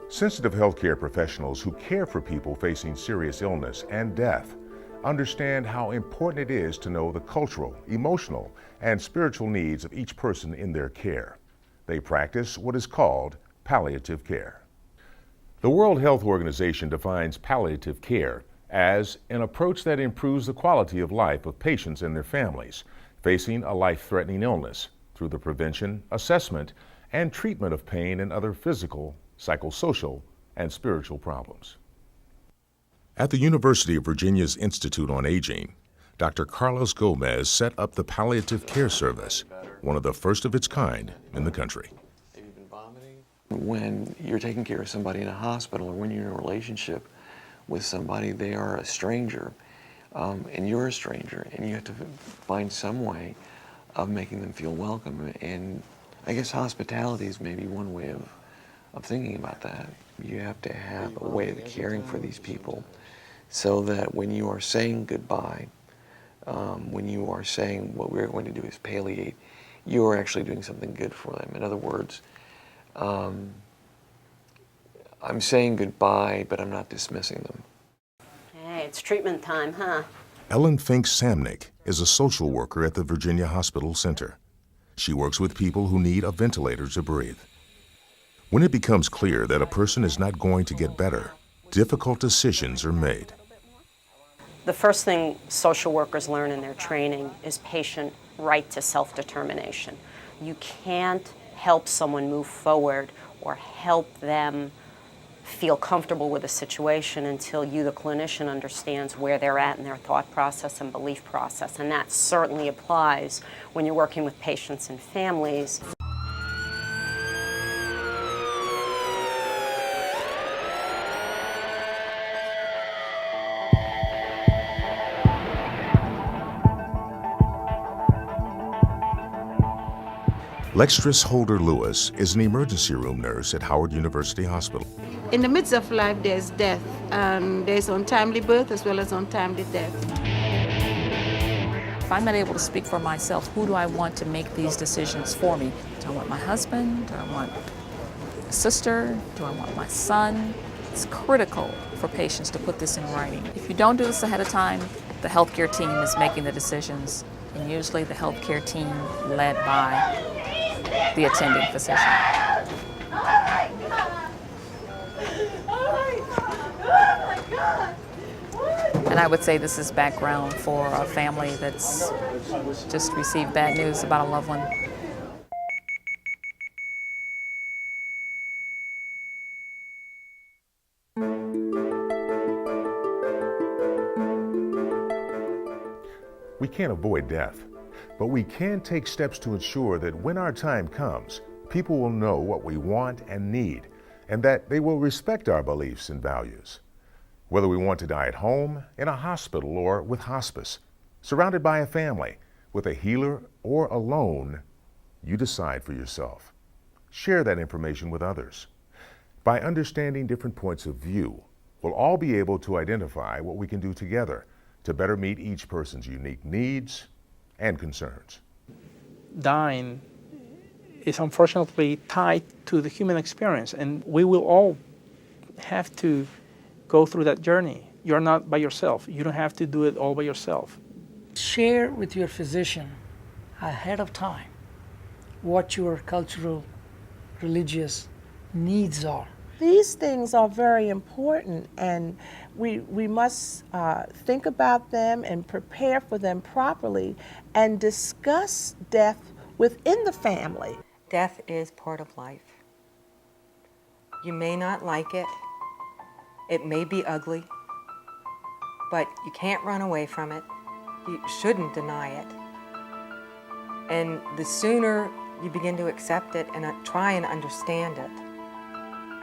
Sensitive healthcare professionals who care for people facing serious illness and death understand how important it is to know the cultural, emotional, and spiritual needs of each person in their care. They practice what is called palliative care. The World Health Organization defines palliative care as an approach that improves the quality of life of patients and their families facing a life-threatening illness through the prevention, assessment, and treatment of pain and other physical, psychosocial, and spiritual problems. At the University of Virginia's Institute on Aging, Dr. Carlos Gomez set up the Palliative Care Service, one of the first of its kind in the country. Have you been vomiting? When you're taking care of somebody in a hospital or when you're in a relationship with somebody, they are a stranger, and you're a stranger, and you have to find some way of making them feel welcome. And I guess hospitality is maybe one way of thinking about that. You have to have a way of caring for these people so that when you are saying goodbye, when you are saying what we're going to do is palliate, you are actually doing something good for them. In other words, I'm saying goodbye, but I'm not dismissing them. Hey, it's treatment time, huh? Ellen Fink-Samnick is a social worker at the Virginia Hospital Center. She works with people who need a ventilator to breathe. When it becomes clear that a person is not going to get better, difficult decisions are made. The first thing social workers learn in their training is patient right to self-determination. You can't help someone move forward or help them feel comfortable with a situation until you, the clinician, understands where they're at in their thought process and belief process. And that certainly applies when you're working with patients and families. Lextris Holder-Lewis is an emergency room nurse at Howard University Hospital. In the midst of life, there's death, and there's untimely birth as well as untimely death. If I'm not able to speak for myself, who do I want to make these decisions for me? Do I want my husband? Do I want a sister? Do I want my son? It's critical for patients to put this in writing. If you don't do this ahead of time, the healthcare team is making the decisions, and usually the healthcare team led by the attending physician. And I would say this is background for a family that's just received bad news about a loved one. We can't avoid death, but we can take steps to ensure that when our time comes, people will know what we want and need, and that they will respect our beliefs and values. Whether we want to die at home, in a hospital, or with hospice, surrounded by a family, with a healer, or alone, you decide for yourself. Share that information with others. By understanding different points of view, we'll all be able to identify what we can do together to better meet each person's unique needs and concerns. Dying is unfortunately tied to the human experience, and we will all have to go through that journey. You're not by yourself. You don't have to do it all by yourself. Share with your physician ahead of time what your cultural, religious needs are. These things are very important, and we must think about them and prepare for them properly and discuss death within the family. Death is part of life. You may not like it. It may be ugly, but you can't run away from it. You shouldn't deny it. And the sooner you begin to accept it and try and understand it,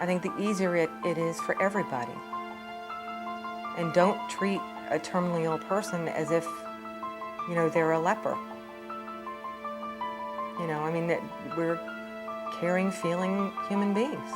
I think the easier it is for everybody. And don't treat a terminally ill person as if, they're a leper. We're caring, feeling human beings.